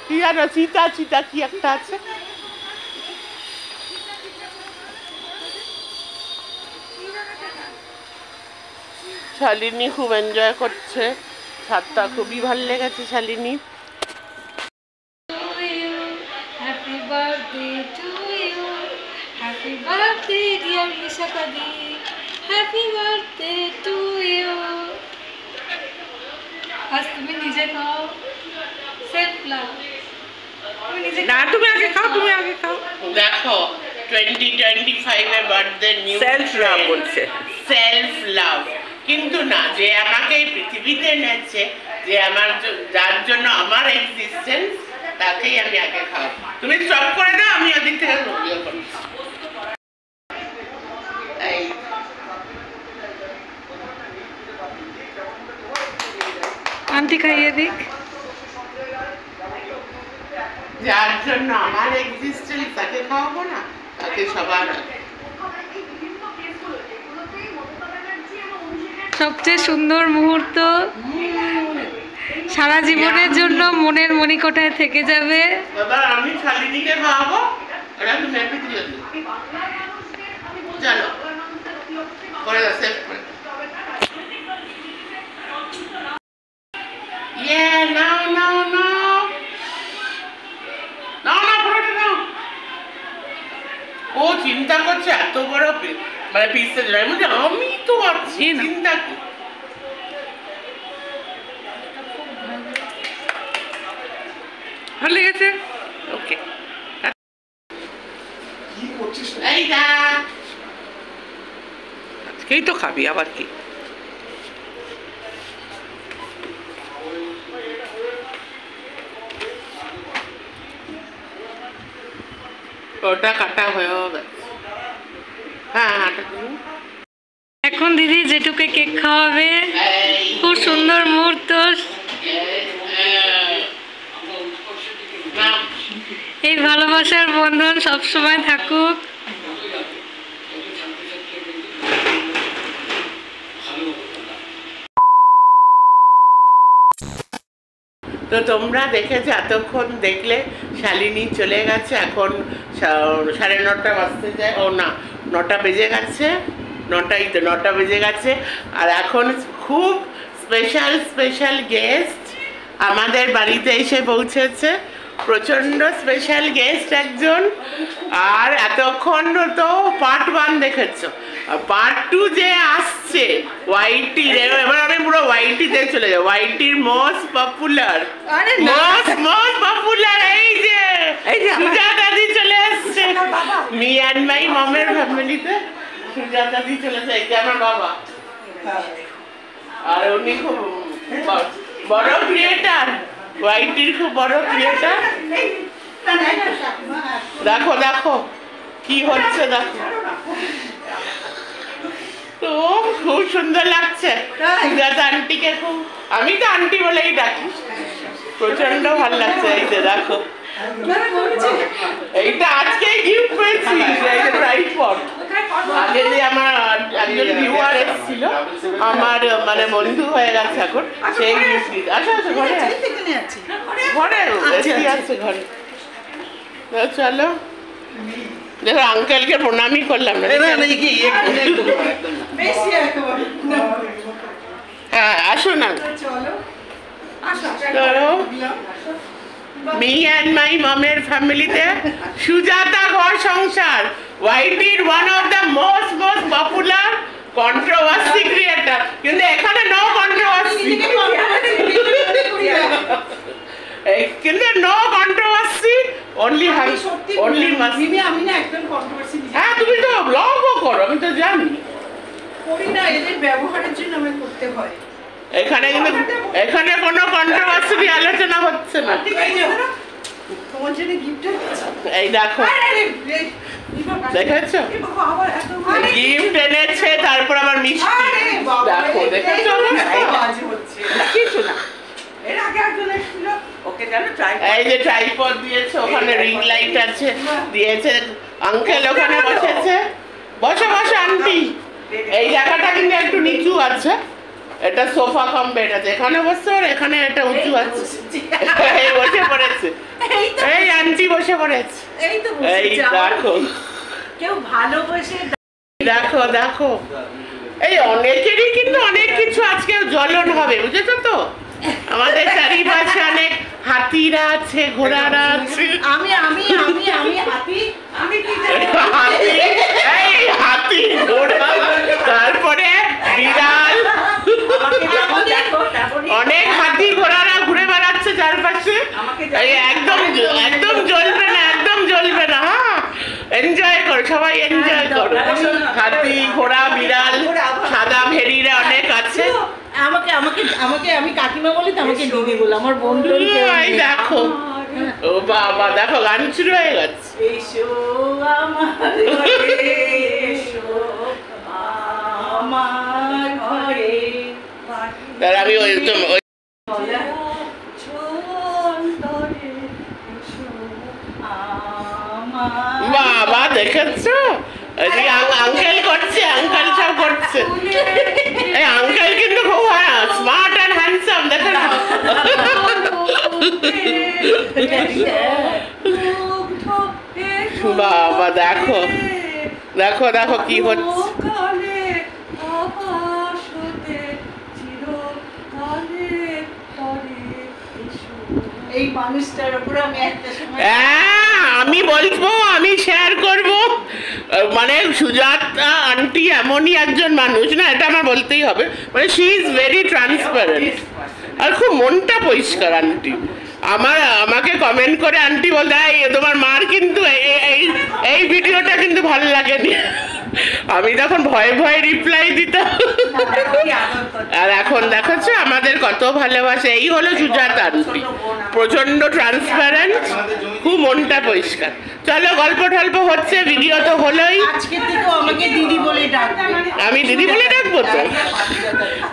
কি জানো চিতা চিতা কি একটা আছে। শালিনী খুব এনজয় করছে, ছাদটা খুবই ভালো লেগেছে Shalini. Happy birthday to you, happy birthday dear Mishaka di, happy birthday to you. আজ তুমি নিজে খাও, সেলফ লাভ। না তুমি আগে খাও, তুমি আগে খাও। দেখো 2025 a birthday new self love বলছে, সেলফ লাভ। কিন্তু না, যে আমাকে এই পৃথিবীতে এনেছে, যে আমার যার জন্য আমার এক্সিস্টেন্স, তাকেই আমি আগে খাও। তুমি স্টপ করে দাও, আমি ওদিক থেকে ভিডিও করছি। আন্টি খাইয়ে দিক। যার জন্য আমার এক্সিস্টেন্স তাকে খাওয়াবো না, তাকে সবার সবচেয়ে সুন্দর মুহূর্ত সারা জীবনের জন্য মনের মণিকোঠায় থেকে যাবে। এবার আমি শালিনীকে খাওয়াবো, এটা তুমি একটু তুলে দিও। চলো করে দাও, সেভ করে নাও নাও নাও নাও না, পুরোটা নাও। ও চিন্তা করছে এত বড় মানে পিসে যায়, আমি তো আছি, চিন্তা কি। ভালো লেগেছে? ওকে, এই না আজকেই তো খাবি, আবার কি? ওটা কাটা হয়ে গেছে। হ্যাঁ হ্যাঁ, এখন দিদি যেটুকে কেক খাওয়াবে, খুব সুন্দর মুহূর্ত। এই ভালোবাসার বন্ধন সবসময় থাকুক। তো তোমরা দেখেছো, এতক্ষণ দেখলে শালিনী চলে গেছে, এখন 9:30 বাজতে যায়, ও না 9টা বেজে গেছে, 9টা বেজে গেছে। আর এখন খুব স্পেশাল গেস্ট আমাদের বাড়িতে এসে পৌঁছেছে, প্রচণ্ড স্পেশাল গেস্ট একজন। আর এতক্ষণ তো পার্ট 1 দেখেছো, পার্ট 2 যে আসছে ওয়াইটির, এবার আমি পুরো ওয়াইটিতে চলে যাই। ওয়াইটির মোস্ট পপুলার এই যে সুজাতা দি চলে আসছে, মি অ্যান্ড মাই মমের ফ্যামিলিতে সুজাতা দি চলে যায়, যে আমার বাবা। আর উনি খুব বড় ক্রিয়েটার, ওয়াইটির খুব বড় ক্রিয়েটার। দেখো দেখো কি হচ্ছে, দেখো তো খুব সুন্দর লাগছে সুজাতা আন্টিকে, খুব, আমি তো আন্টি বলেই ডাকি, প্রচন্ড ভালো লাগছে। এই যে দেখো, এইটা আজকেই গিফট পেয়েছি, এই যে ট্রাইপড। আগে যে আমার একজন ভিউয়ার এসেছিল, আমার মানে বন্ধু হয়ে গেছে এখন, সেই গিফট দিতে। আচ্ছা আচ্ছা, ঘরে ঘরে এসি আছে ঘরে। চলো দেখো, আঙ্কেলকে প্রণামই করলাম না। হ্যাঁ আসো না, মি অ্যান্ড মাই মমের ফ্যামিলিতে সুজাতা ঘর সংসার, ওয়াইটির one of the most popular controversy creator. কিন্তু এখানে নো কন্ট্রোভার্সি, কিন্তু নো কন্ট্রোভার্সি, অনলি আমি না একদম কন্ট্রোভার্সি। হ্যাঁ তুমি তো ব্লগও করো, আমি তো জানি। করি না, এদের ব্যবহারের জন্য আমি করতে হয়। এখানে কিন্তু এখানে কোনো কন্ট্রোভার্সি নিয়ে আলোচনা হচ্ছে না। তোমার জন্য গিফট আছে, এই দেখো, দেখেছো গিফট এনেছে, তারপর আবার মিষ্টি। দেখো দেখেছো, কিছু না। এই যে ট্রাইপড দিয়েছে, ওখানে রিং লাইট আছে দিয়েছে, আঙ্কেল ওখানে বসেছে। বসে বসে আন্টি, এই জায়গাটা কিন্তু একটু নিচু আছে, এটা সোফা কাম বেড আছে, এখানে বসছে, আর এখানে এটা উঁচু আছে। এই বসে পড়েছে, এই আন্টি বসে পড়েছে। এই দেখো, কেউ ভালোবাসে, দেখো দেখো, এই অনেকেরই কিন্তু অনেক কিছু আজকে জ্বলন হবে, বুঝেছো তো? আমাদের চারিপাশে অনেক হাতিরা আছে, ঘোড়ারা আছে। আমি আমি আমি আমি হাতি, আমি কি হাতি, এই হাতি, ঘোড়া, তারপরে বিড়াল, অনেক হাতি ঘোড়ারা ঘুরে বেড়াচ্ছে চারপাশে। একদম একদম জ্বলবে না, একদম জ্বলবে না। হ্যাঁ, এনজয় করো, সবাই এনজয় করো। হাতি ঘোড়া বিড়াল সাদা ভেড়িরা অনেক আছে। আমাকে আমাকে আমাকে আমি কাকিমা বলি তো, আমাকে দিদি বলে, আমার বন্ধু। দেখো, ও বাবা, দেখো গান শুরু হয়ে গেছে। এসো আমার ঘরে, এসো আমার ঘরে। আমি ওই দেখেছো আঙ্কেল করছে, আঙ্কেল সব করছে। এই আঙ্কেল কিন্তু খুব স্মার্ট অ্যান্ড হ্যান্ডসাম, দেখো না? বাবা দেখো দেখো দেখো কি হচ্ছে। এই মানুষটার উপর আমি একটা সময় আমি বলবো, আমি শেয়ার করব, মানে সুজাতা আন্টি এমনই একজন মানুষ না, এটা আমার বলতেই হবে। মানে শি ইজ ভেরি ট্রান্সপারেন্ট আর খুব মনটা পরিষ্কার আন্টি। আমাকে কমেন্ট করে আন্টি বলতে, তোমার মার কিন্তু এই ভিডিওটা কিন্তু ভালো লাগেনি। আমি তখন ভয়ে ভয়ে রিপ্লাই দিতাম। আর এখন দেখছো আমাদের কত ভালোবাসে। এই হলো সুজাতা আন্টি, প্রচন্ড ট্রান্সপারেন্ট, খুব মনটা পরিষ্কার। চলো গল্প টল্প হচ্ছে, ভিডিও তো হলোই। আমাকে দিদি বলে ডাকবে। আমি দিদি বলে ডাকবো তো?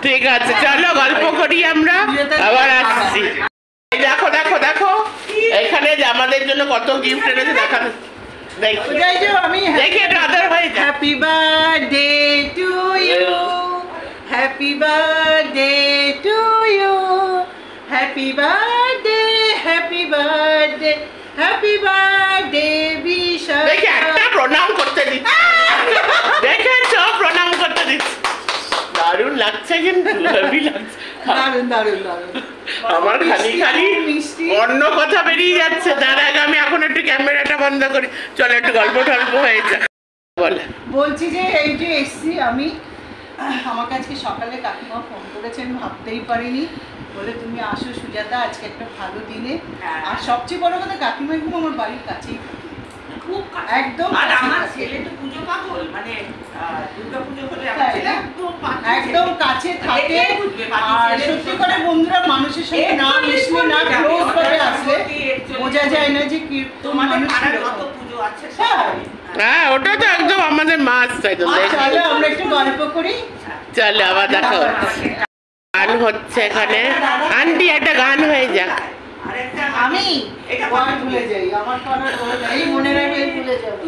ঠিক আছে, চলো গল্প করি, আমরা আবার আসছি। দেখো দেখো দেখো এখানে আমাদের জন্য কত গিফট এনেছে, দেখা দেখে আদর হয়ে যায়। Happy birthday to you, happy birthday to you, happy birthday, happy birthday, happy birthday Bisha. দেখে একটা প্রণাম করতে দিচ্ছি, দেখেছো প্রণাম করতে দিচ্ছি। দারুণ লাগছে কিন্তু, হেভি লাগছে। দারুণ দারুণ দারুণ। আমার খালি খালি অন্য কথা বেরিয়ে যাচ্ছে। তার আগে আমি এখন একটু ক্যামেরাটা বন্ধ করি, চলো একটু গল্প টল্প হয়ে যায়। বলে বলছি যে এই যে এসছি আমি, আমাকে আজকে সকালে কাকিমা ফোন করেছেন, ভাবতেই পারিনি। বলে তুমি আসো সুজাতা, আজকে একটা ভালো দিনে। আর সবচেয়ে বড় কথা, কাকিমা একদম আমার বাড়ির কাছেই খুব একদম। আর আমার ছেলে তো পুজো পাগল, মানে দুর্গা পুজো হলে আমার ছেলে একদম কাছে থাকে। আর সত্যি করে বন্ধুরা, মানুষের সাথে না মিশলে, না ক্লোজ ভাবে আসলে বোঝা যায় না যে কি তোমাদের কত পুজো আছে। হ্যাঁ, ওটা তো একদম আমাদের মাছ। তাই তো চলো আমরা একটু গল্প করি। চলো আবার দেখো গান হচ্ছে এখানে। আন্টি একটা গান হয়ে যাক। আমি ভুলে যাই, আমার এই মনে রাখলে ভুলে যাবো।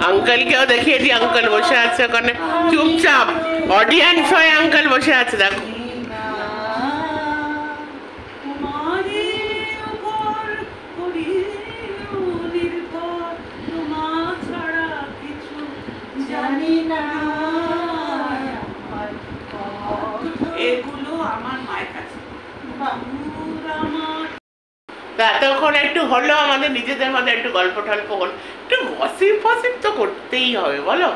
আঙ্কেলকেও দেখিয়ে দিই, আঙ্কেল বসে আছে ওখানে চুপচাপ, অডিয়েন্স হয়ে আঙ্কেল বসে আছে। দেখো এগুলো আমার মায়ের কাছে। এতক্ষণ একটু হলো আমাদের নিজেদের মধ্যে একটু গল্প টল্প হলো, একটু গসিপ ফসিপ তো করতেই হবে বলো।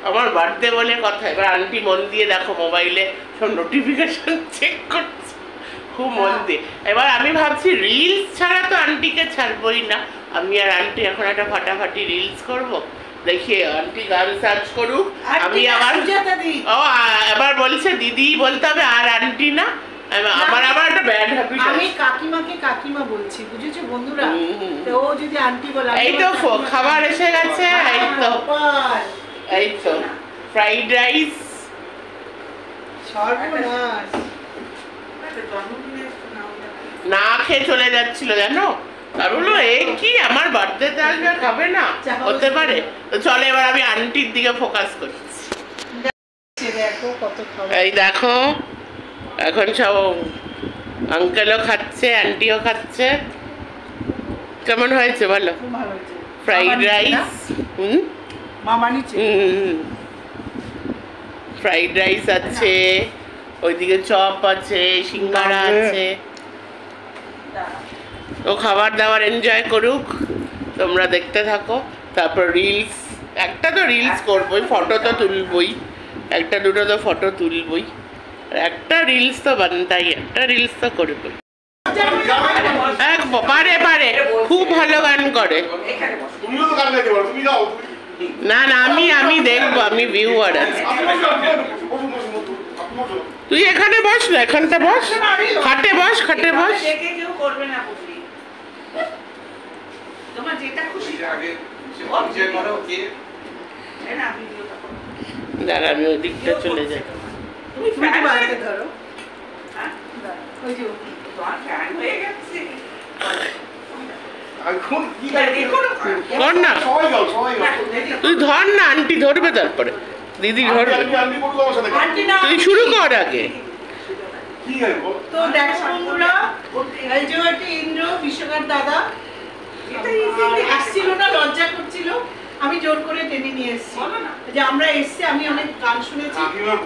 আমার বার্থডে বলে কথা। এবার আন্টি মন দিয়ে দেখো মোবাইলে সব নোটিফিকেশন চেক করছে, খুব মন দিয়ে। এবার আমি ভাবছি রিলস ছাড়া তো আন্টিকে ছাড়বই না। আমি আর আন্টি এখন একটা ফাটাফাটি রিলস করব। দেখি আন্টি গান সার্চ করুক, আমি আবার এবার বলছে দিদি বলতে হবে আর আন্টি না। আমার আবার একটা ব্যাড হ্যাবিট, আমি কাকিমাকে কাকিমা বলছি, বুঝেছো বন্ধুরা? তো ও যদি আন্টি বলে, এই তো খাবার এসে গেছে। এই তো ফ্রাইড রাইস। সর্বনাশ, না খেয়ে চলে যাচ্ছিল জানো। আর বললো এ কি আমার বার্থডেতে আসবে, খাবে না, হতে পারে। তো চলে এবার আমি আন্টির দিকে ফোকাস করছি। এই দেখো এখন সব আঙ্কেলও খাচ্ছে, আন্টিও খাচ্ছে। কেমন হয়েছে বলো? Fried rice. ফ্রাইড রাইস আছে, ওইদিকে চপ আছে, সিঙ্গাড়া আছে। তো খাবার দাবার এনজয় করুক, তোমরা দেখতে থাকো। তারপর রিলস, একটা তো রিলস করবোই, ফটো তো তুলবই, একটা দুটো তো ফটো তুলবই, একটা রিলস তো বানতাই, একটা রিলস তো করবই। পারে পারে, খুব ভালো গান করে। না না, আমি দেখবো, আমি ভিউয়ার আছি। তুই এখানে বস না, এখানটা বস, খাটে বস, খাটে বস। দাঁড়া আমি ওই দিকটা চলে যাই। ধরো এখন কি কর না, সবাই গাও সবাই গাও তুই ধর না, আন্টি ধরবে তারপরে, দিদি ধরবে, আমি বলবো আমার সাথে আন্টি না তুই শুরু কর আগে। কি আছে বল তো দেখো বন্ধুরা, এই যে একটা ইন্দ্র বিশ্বকার দাদা আসছিল না, লজ্জা করছিল, আমি জোর করে টেনে নিয়ে এসেছি যে আমরা এসছি, আমি অনেক গান শুনেছি। কাকিমার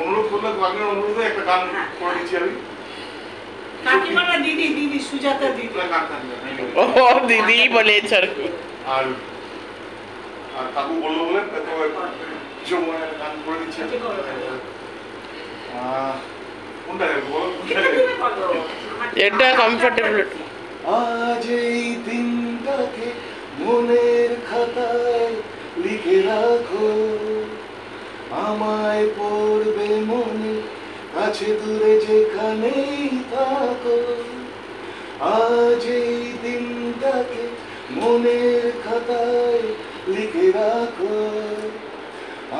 অনুরোধ করলে কাকিমার অনুরোধে একটা গান করে দিচ্ছি আমি। কাকিমা না দিদি, দিদি সুজাতা দিদি। ও দিদি বলেছ আর কি। আর আর কাকু বললো বলে তো কিছু গান করে দিচ্ছি। কোনটা বলো, এটা কমফোর্টেবল। আজ এই দিনটাকে মনের খাতায় লিখে রাখো, আমায় পড়বে মনে, কাছে দূরে যেখানেই থাকো। আজ এই দিনটাকে মনের খাতায় লিখে রাখো,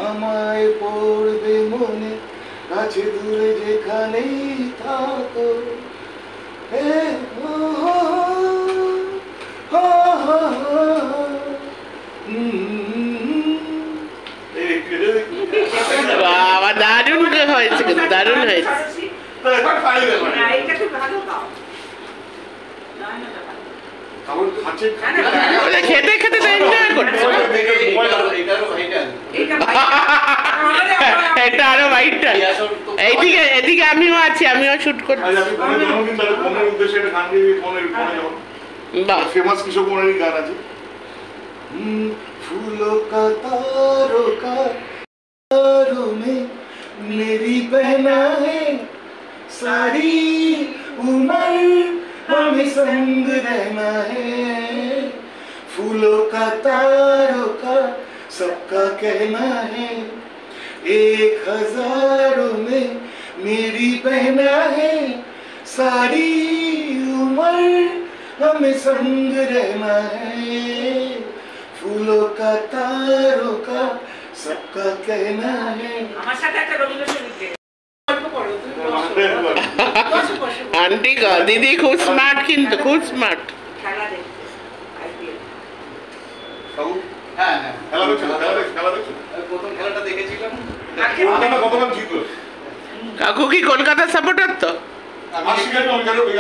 আমায় পড়বে মনে, কাছে দূরে যেখানেই থাকো। বাবা দারুণ হয়েছে, কিন্তু দারুণ হয়েছে। খেতে খেতে এনজয় করছে। এটা আরো হোয়াইটটা, এইদিকে এদিকে আমিও আছি, আমিও শুট করছি। फेमस किशोर कुमार की गाना जी। फूलों का तारों में मेरी पहना है सारी उम्र, हमें संग रहना है। फूलों का तारों का सबका कहना है, 1000 में मेरी पहना है सारी उम्र, हमें संग रहना है। फूलों का तारों का सबका कहना है। আমার সাথে একটা রবীন্দ্রসঙ্গীত গে। গল্প করো তুমি, বসো বসো। আন্টি গো, দিদি খুব স্মার্ট, কিন্তু খুব স্মার্ট। খেলা দেখো আইপিএল। বাবু হ্যাঁ হ্যাঁ খেলা দেখছো, খেলা দেখছো। প্রথম খেলাটা দেখেছিলাম। কতবার জিতলো? কাকু কি কলকাতা সাপোর্টার? তো আশিকার ওই ঘরে ওই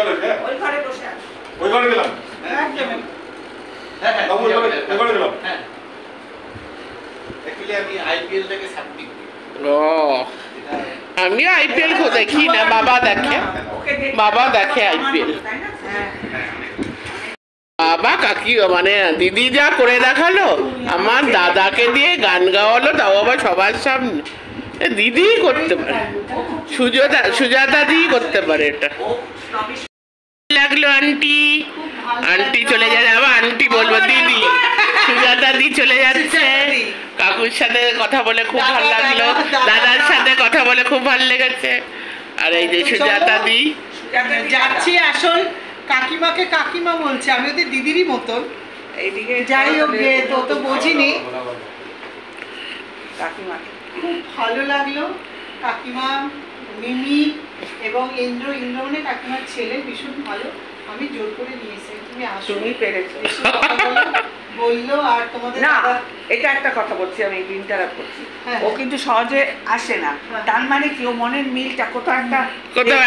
ঘরে বসে আছো। ওই ঘরে গেলাম। একদম। হ্যাঁ হ্যাঁ বাবু ওই ঘরে গেলাম। হ্যাঁ অ্যাকচুয়ালি আমি আইপিএল থেকে সাবমিট করি। ও আমি আইপিএল কো দেখি না, বাবা দেখে, ওকে দেখ। বাবা দেখে আইপিএল। তাই না? হ্যাঁ। বাবা কাকি মানে দিদি যা করে দেখালো, আমার দাদাকে দিয়ে গান গাওয়ালো, তাও আবার সবার সামনে। দিদি করতে পারে, সুজাতা দিই করতে পারে এটা। ও স্নবিশ লাগলো আন্টি, আন্টি চলে যাবে, আবার আন্টি বলবো দিদি। সুজাতা দি চলে যাচ্ছে, কাকুর সাথে কথা বলে খুব ভালো লাগলো, দাদার সাথে কথা বলে খুব ভালো লেগেছে। আর এই যে সুজাতা দি যাচ্ছি, আসল কাকিমাকে কাকিমা বলছে, আমি ওদের দিদিরই মতন। এইদিকে যাই হোক গে, তো বুঝিনি। কাকিমাকে খুব ভালো লাগলো, কাকিমা মিমি এবং ইন্দ্র মানে কাকিমার ছেলে ভীষণ ভালো। আমি জোর করে নিয়েছি, তুমি আসো, তুমি পেরেছো বললো। আর তোমাদের না, দাদা এটা একটা কথা বলছি, আমি ইন্টারাপ্ট করছি। হ্যাঁ। ও কিন্তু সহজে আসে না, হ্যাঁ। তার মানে কি ও মনের মিলটা কোথাও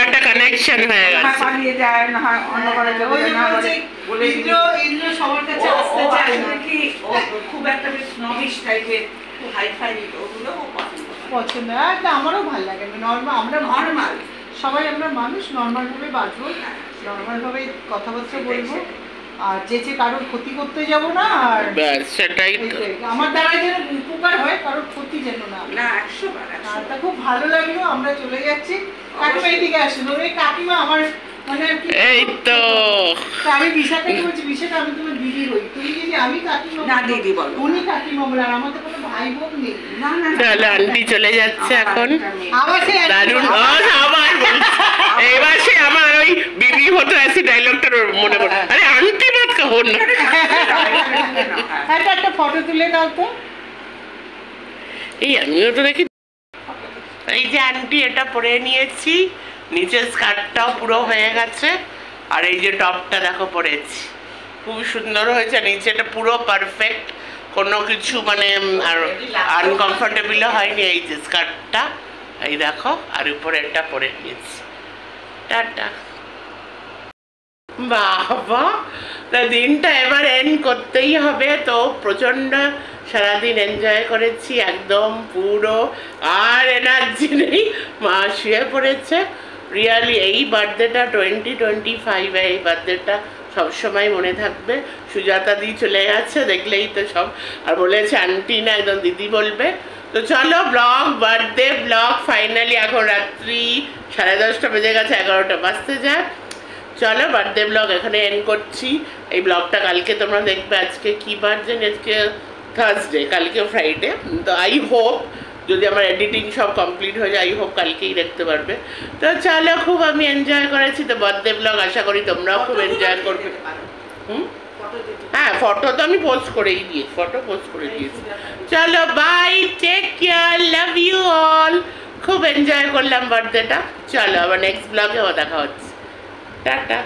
একটা কানেকশন হয়ে না হয় গেছে। পালিয়ে যায়, না হয় অন্য ঘরে চলে ওই যে যায়, না বলছে, হয় বলে ইন্দ্র সবার কাছে আসতে ও চায় না। আসলে কি ও খুব একটা বেশ নবিশ টাইপের, খুব হাইফাই ওগুলো ও পছন্দ করে। পছন্দ। আর না, আমারও ভালো লাগে, নর্মাল, আমরা নর্মাল সবাই, আমরা মানুষ, নর্মাল ভাবে বাঁচবো, নর্মাল ভাবে কথাবার্তা বলবো, আর যে কারোর ক্ষতি করতে যাব না। আর ব্যাস সেটাই তো। এইটাই। আমার দ্বারা যেন উপকার হয়, কারোর ক্ষতি যেন না হয়। না 100 বার আর তা খুব ভালো লাগলো, আমরা চলে যাচ্ছি। কাকিমা এদিকে আসুন, ওই কাকিমা আমার মানে আর কি, এই তো তা আমি বিশাখাকে বলছি, বিশাখা আমি তোমার দিদি হই, তুমি যদি আমি কাকিমা না, বলো, দিদি বলো। উনি কাকিমা বলে, আর আমাদের কোনো ভাই বোন নেই। না না তাহলে আন্টি চলে যাচ্ছে এখন। আবার সে দারুণ। আবার এবার সে আমার ওই বিবি হতো ऐसी ডায়লগটা মনে পড়ে। আরে আন্টি মত কহো না। একটা ফটো তুলে দাও তো। এই আমিও তো দেখি। এই যে আন্টি এটা পরে নিয়েছি, নিচের স্কার্টটাও পুরো হয়ে গেছে, আর এই যে টপটা দেখো পরেছি। খুব সুন্দর হয়েছে, নিচেটা পুরো পারফেক্ট, কোনো কিছু মানে আর আনকমফোর্টেবলও হয়নি। এই যে স্কার্টটা এই দেখো, আর উপরে এটা পরে নিয়েছি। টাটা। বাবা, তা দিনটা এবার এন্ড করতেই হবে। তো প্রচণ্ড সারাদিন এনজয় করেছি, একদম পুরো আর এনার্জি নেই, মা শুয়ে পড়েছে। রিয়ালি এই বার্থডেটা 2025, এই বার্থডেটা সবসময় মনে থাকবে। সুজাতা দি চলে গেছে দেখলেই তো সব, আর বলেছে আন্টি না একদম দিদি বলবে। তো চলো ব্লগ, বার্থডে ব্লগ ফাইনালি, এখন রাত্রি 10:30 বেজে গেছে, 11টা বাজতে যায়। চলো বার্থডে ব্লগ এখানে এন্ড করছি। এই ব্লগটা কালকে তোমরা দেখবে। আজকে কী বার জানি, আজকে থার্সডে, কালকে ফ্রাইডে। তো আই হোপ যদি আমার এডিটিং সব কমপ্লিট হয়ে যায়, আই হোপ কালকেই দেখতে পারবে। তো চলো, খুব আমি এনজয় করেছি। তো বার্থডে ব্লগ আশা করি তোমরাও খুব এনজয় করবে। হ্যাঁ, ফটো তো আমি পোস্ট করেই দিয়েছি, ফটো পোস্ট করে দিয়েছি। চলো bye, take care, love you all. খুব এনজয় করলাম বার্থডেটা। চলো আবার নেক্সট ব্লগে দেখা হচ্ছে। টাটা।